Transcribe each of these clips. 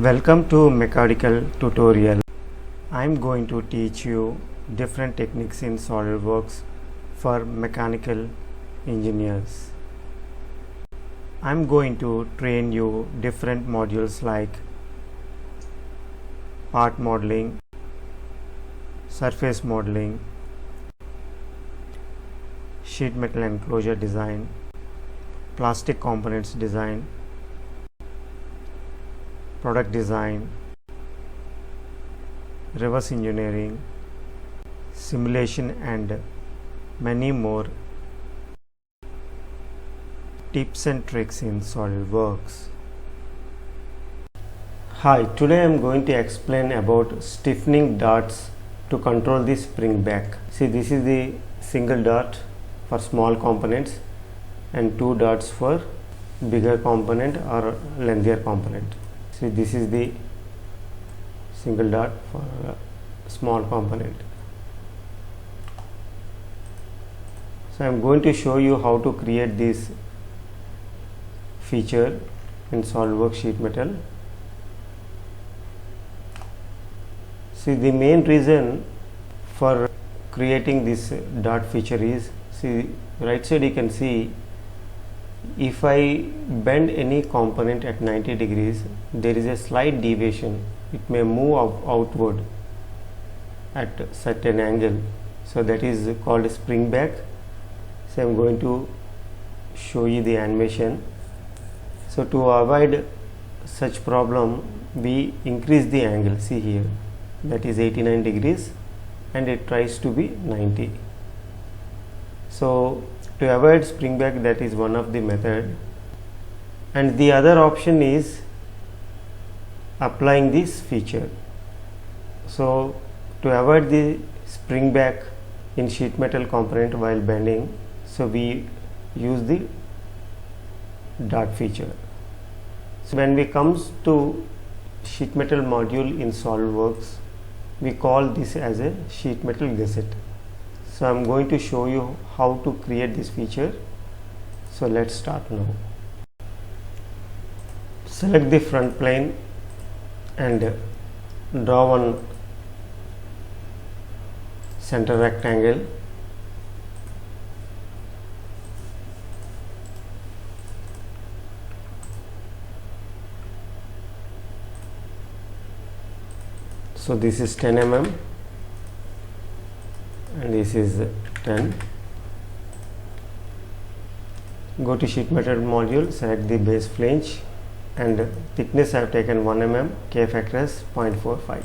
Welcome to mechanical tutorial. I am going to teach you different techniques in SolidWorks for mechanical engineers. I am going to train you different modules like part modeling, surface modeling, sheet metal enclosure design, plastic components design, product design, reverse engineering, simulation, and many more tips and tricks in SolidWorks. Hi, today I am going to explain about stiffening darts to control the spring back. See, this is the single dart for small components and two darts for bigger component or lengthier component. See, this is the single dart for a small component. So I am going to show you how to create this feature in SolidWorks sheet metal. See, the main reason for creating this dart feature is, see, right side you can see, if I bend any component at 90 degrees, there is a slight deviation. It may move outward at a certain angle. So that is called spring back. So I am going to show you the animation. So to avoid such problem, we increase the angle. See here, that is 89 degrees and it tries to be 90. So to avoid spring back, that is one of the method, and the other option is applying this feature. So to avoid the spring back in sheet metal component while bending, so we use the dart feature. So when we comes to sheet metal module in SolidWorks, we call this as a sheet metal gusset. So I am going to show you how to create this feature. So let's start now. Select the front plane and draw one center rectangle. So this is 10 mm and this is 10. Go to sheet metal module, select the base flange and thickness I have taken 1 mm, K factor as 0.45.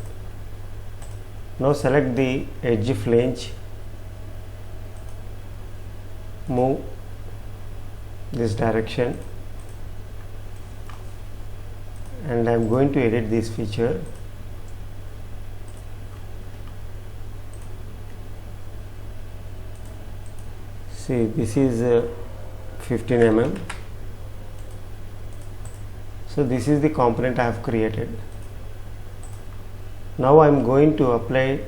Now select the edge flange, move this direction, and I am going to edit this feature. See, this is 15 mm. So this is the component I have created. Now I am going to apply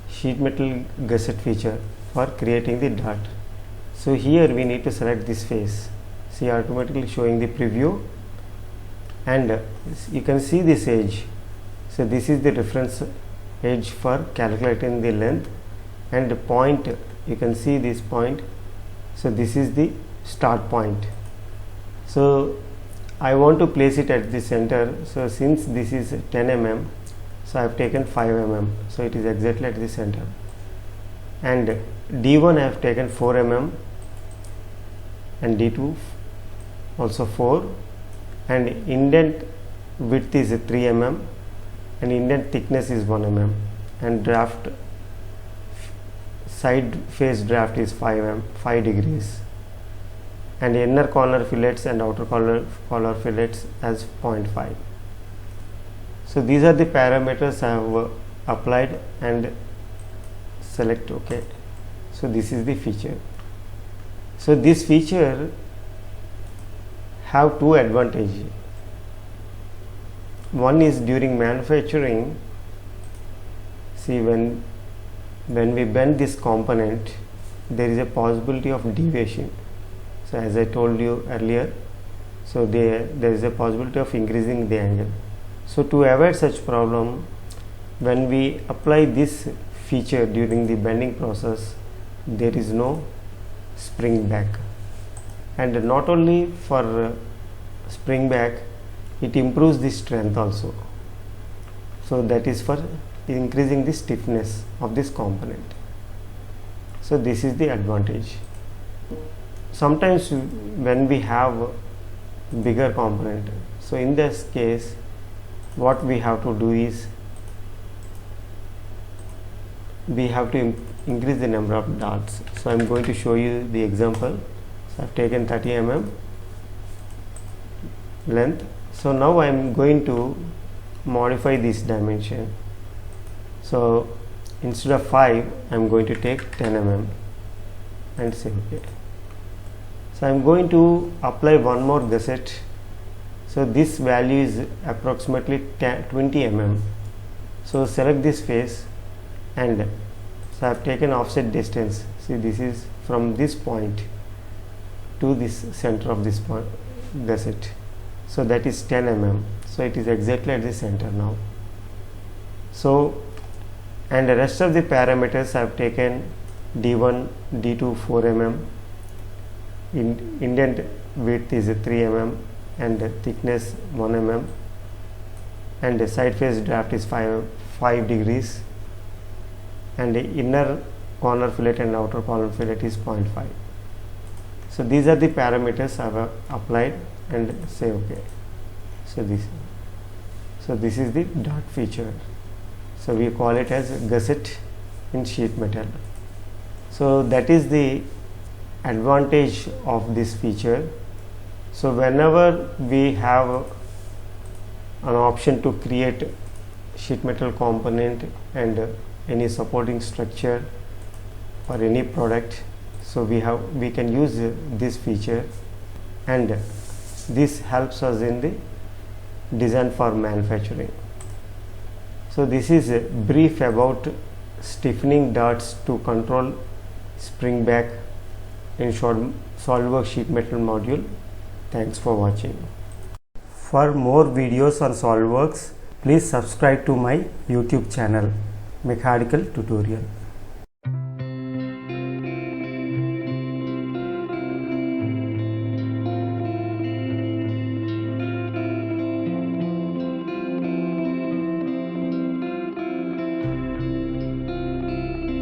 sheet metal gusset feature for creating the dart. So here we need to select this face. See, automatically showing the preview, and you can see this edge. So this is the reference edge for calculating the length, and the point, you can see this point. So this is the start point. So I want to place it at the center. So since this is 10 mm, so I have taken 5 mm. So it is exactly at the center. And D1 I have taken 4 mm and D2 also 4, and indent width is 3 mm and indent thickness is 1 mm, and draft side face draft is 5 degrees, and inner corner fillets and outer corner fillets as 0.5. So these are the parameters I have applied, and select OK. So this is the feature. So this feature have two advantages. One is during manufacturing. See, when we bend this component, there is a possibility of deviation. So as I told you earlier, So there is a possibility of increasing the angle. So to avoid such problem, when we apply this feature during the bending process, there is no spring back. And not only for spring back, it improves the strength also. So that is for increasing the stiffness of this component. So this is the advantage. Sometimes when we have bigger component, so in this case what we have to do is we have to increase the number of darts. So I am going to show you the example. So I have taken 30 mm length. So now I am going to modify this dimension. So instead of 5 I am going to take 10 mm and say OK. So I am going to apply one more gusset. So this value is approximately 20 mm. So select this face, and so I have taken offset distance. See, this is from this point to this center of this point gusset. So that is 10 mm. So it is exactly at the center now. So, and the rest of the parameters I have taken D1, D2 4 mm, indent width is 3 mm, and thickness 1 mm, and the side face draft is 5 degrees, and the inner corner fillet and outer corner fillet is 0.5. So these are the parameters I have applied, and say OK. So this is the dart feature. So we call it as gusset in sheet metal. So that is the advantage of this feature. So whenever we have an option to create sheet metal component and any supporting structure for any product, so we can use this feature, and this helps us in the design for manufacturing. So this is a brief about stiffening darts to control spring back in SolidWorks sheet metal module. Thanks for watching. For more videos on SolidWorks, please subscribe to my YouTube channel, Mechanical Tutorial.